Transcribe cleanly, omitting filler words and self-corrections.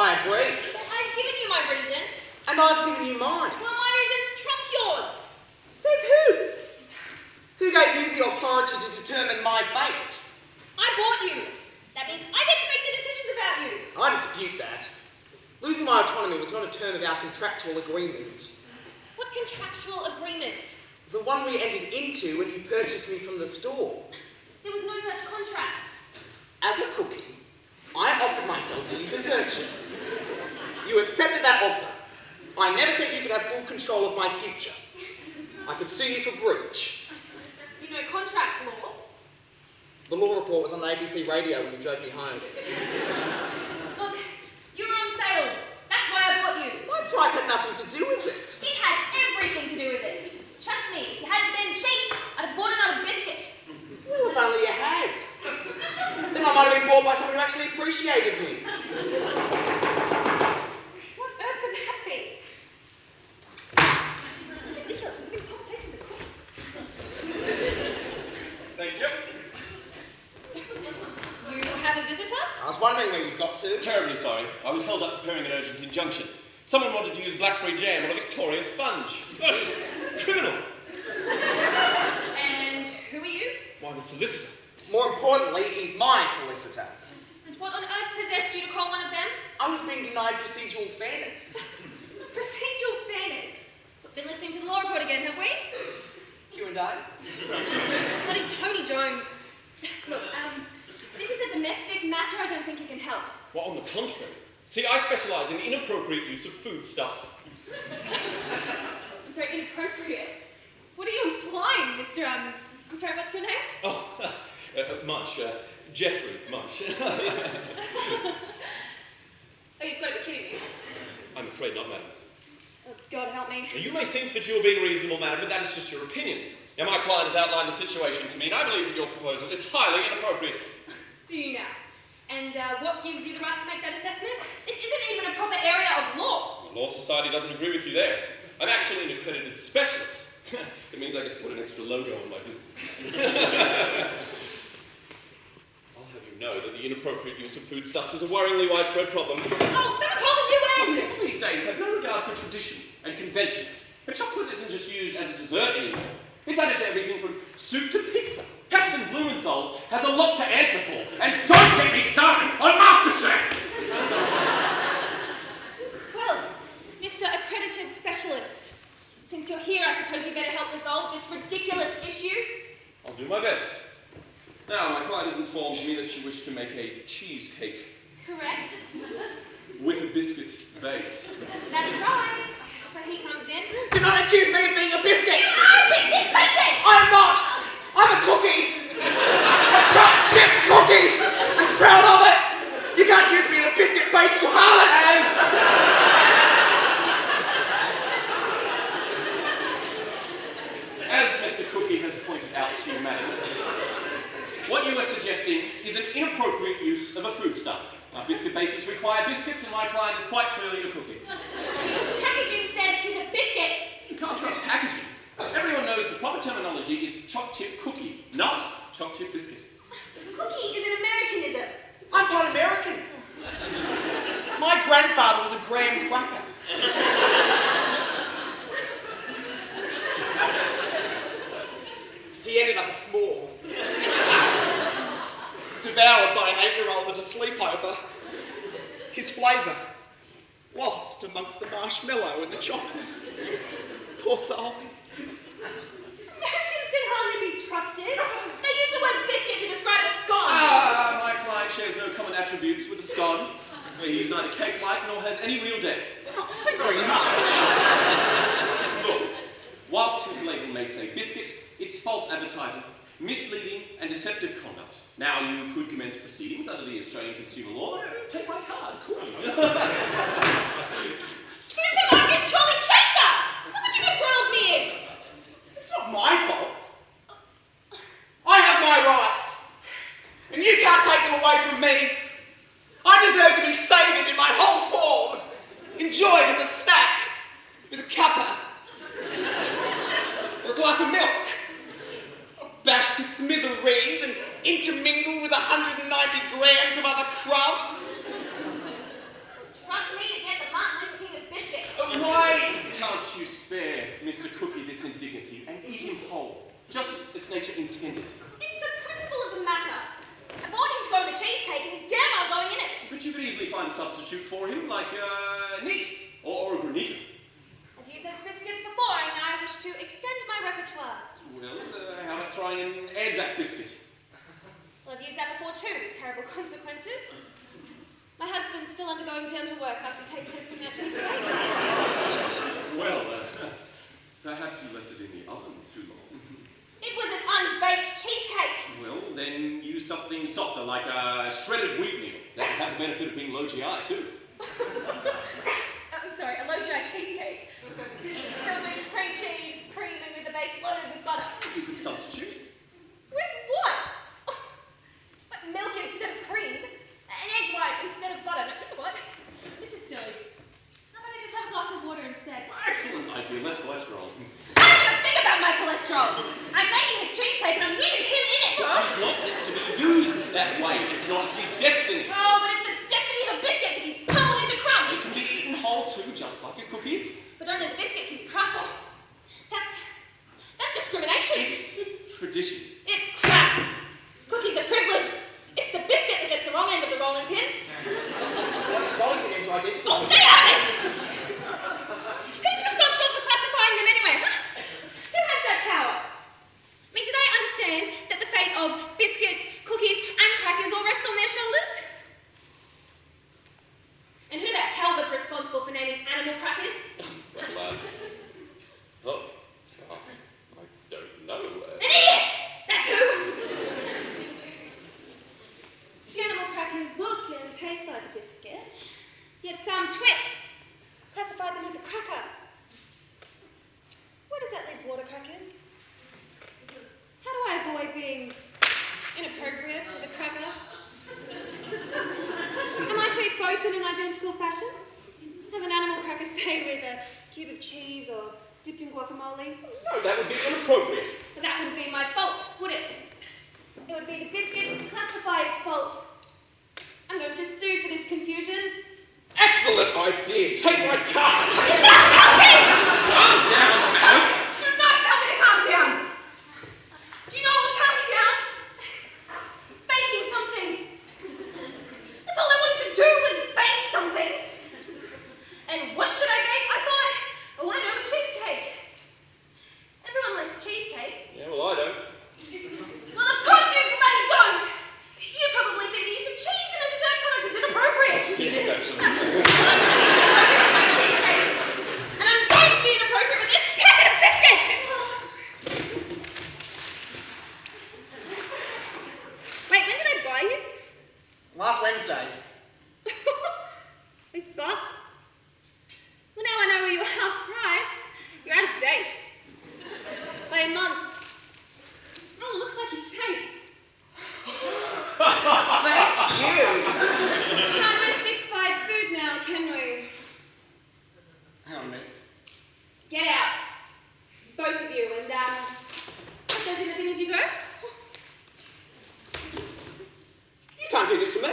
I agree. But I've given you my reasons. And I've given you mine. Well, my reasons trump yours. Says who? Who gave you the authority to determine my fate? I bought you. That means I get to make the decisions about you. I dispute that. Losing my autonomy was not a term of our contractual agreement. What contractual agreement? The one we entered into when you purchased me from the store. There was no such contract. As a cookie, I offered myself to you for purchase. You accepted that offer. I never said you could have full control of my future. I could sue you for breach. You know contract law. The law report was on ABC radio when you drove me home. Look, you were on sale. That's why I bought you. My price had nothing to do with it. It had everything to do with it. Trust me, if you hadn't been cheap, I'd have bought another biscuit. Well, if only you had. Then I might have been bought by someone who actually appreciated me. What on earth could that be? This is ridiculous. We've been in conversation with the Thank you. You have a visitor? I was wondering where you got to. Terribly sorry. I was held up preparing an urgent injunction. Someone wanted to use blackberry jam on a Victoria sponge. Criminal. And who are you? Why, I'm a solicitor. More importantly, he's my solicitor. And what on earth possessed you to call one of them? I was being denied procedural fairness. Procedural fairness. We've been listening to the law report again, have we? Q&A? Bloody Tony Jones. Look, this is a domestic matter. I don't think you can help. Well, on the contrary. See, I specialise in inappropriate use of foodstuffs. I'm sorry, inappropriate. What are you implying, Mr. I'm sorry, what's your name? Oh, Munch. Geoffrey Munch. Oh, you've got to be kidding me. I'm afraid not, madam. Oh, God help me. Now, you may think that you're being reasonable, madam, but that is just your opinion. Now, my client has outlined the situation to me, and I believe that your proposal is highly inappropriate. Do you now? And what gives you the right to make that assessment? This isn't even a proper area of law. The Law Society doesn't agree with you there. I'm actually an accredited specialist. It means I get to put an extra logo on my business. I'll have you know that the inappropriate use of foodstuffs is a worryingly widespread problem. Oh, someone call the UN! People these days have no regard for tradition and convention. But chocolate isn't just used as a dessert anymore. It's added to everything from soup to pizza. Heston Blumenthal has a lot to answer for. And don't get me started on MasterChef! Well, Mr. Accredited Specialist, since you're here, I suppose you better help resolve this ridiculous issue? I'll do my best. Now, my client has informed me that she wished to make a cheesecake. Correct. With a biscuit base. That's right. That's where he comes in. Do not accuse me of being a biscuit! Oh, biscuit basics! I'm not! I'm a cookie! A chopped chip cookie! I'm proud of it! You can't use me in a biscuit base, you harlot! As Mr. Cookie has pointed out to you, madam, what you are suggesting is an inappropriate use of a foodstuff. Our biscuit bases require biscuits, and my client is quite clearly a cookie. Packaging says he's a biscuit. You can't trust packaging. Everyone knows the proper terminology is chopped chip cookie, not chopped chip biscuit. Cookie is an Americanism. I'm part American. My grandfather was a graham cracker. He ended up small. Devoured by an 8-year-old at a sleepover. His flavour lost amongst the marshmallow and the chocolate. Poor soul. Americans can hardly be trusted. They use the word biscuit to describe a scone. My client shares no common attributes with a scone. He's neither cake-like nor has any real depth. Oh, thanks very much. Look, whilst his label may say biscuit, it's false advertising, misleading and deceptive conduct. Now, you could commence proceedings under the Australian Consumer Law. Take my card, cool. Supermarket trolley chaser! Look what you got grilled me in! It's not my fault. I have my rights. And you can't take them away from me. I deserve to be savoured in my whole form. Enjoyed as a snack. With a cuppa. Or a glass of milk. Bashed to smithereens and intermingled with 190 grams of other crumbs. Trust spare Mr. Cookie this indignity and eat him whole, just as nature intended. It's the principle of the matter. I want him to go to the cheesecake and he's damn well going in it. But you could easily find a substitute for him, like anise or a granita. I've used those biscuits before and I wish to extend my repertoire. Well, how about trying an Anzac biscuit? Well, I've used that before too, with terrible consequences. My husband's still undergoing dental work after taste testing that cheesecake. Well, perhaps you left it in the oven too long. It was an unbaked cheesecake. Well, then use something softer, like a shredded wheatmeal. That would have the benefit of being low GI too. I'm sorry, a low GI cheesecake. Filled with cream cheese, cream, and with the base loaded with butter. You could substitute. With what? What, milk instead of cream? An egg white instead of butter? No, you know what? This is silly. How about I just have a glass of water instead? Excellent idea, less cholesterol. I don't give a thing about my cholesterol. I'm making this cheesecake and I'm using him in it. He's not meant to be used that way. It's not his destiny. Oh, but it's the destiny of a biscuit to be pummeled into crumbs. It can be eaten whole too, just like a cookie. But only the biscuit can be crushed. That's discrimination. It's tradition. It's crap. Cookies are privileged. It's the biscuit that gets the wrong end of the rolling pin. What's the rolling pin is identical? Oh, stay out of it! Who's responsible for classifying them anyway, huh? Who has that power? I mean, do they understand that the fate of biscuits, cookies, and crackers all rests on their shoulders? And who the hell was responsible for naming animal crackers? Well, I don't know. An idiot! That's who! See, animal crackers look and taste like a biscuit, yet some twit classified them as a cracker. Where does that leave water crackers? How do I avoid being inappropriate with a cracker? Am I to eat both in an identical fashion? Have an animal cracker, say, with a cube of cheese or dipped in guacamole? No, that would be inappropriate. But that wouldn't be my fault, would it? It would be the biscuit classifier's fault. I'm going to sue for this confusion. Excellent idea. Take my car. Calm down, madam. Do not tell me to calm down. Do you know what would calm me down? Baking something. That's all I wanted to do was bake something. And what should I bake? I thought, oh, I know, a cheesecake. Everyone likes cheesecake. Yeah, well, I don't. Well, of course you bloody don't! You probably think the use of cheese in a dessert product is inappropriate! Yes, actually. I'm going to be inappropriate with my cheesecake! And I'm going to be inappropriate with this packet of biscuits! Wait, when did I buy you? Last Wednesday. These bastards. Well, now I know where you're half price. You're out of date. By a month. Oh, looks like you're safe. Thank you. Can't miss expired food now, can we? Hang on a minute. Get out. Both of you, and I'll do the thing as you go. You can't do this to me.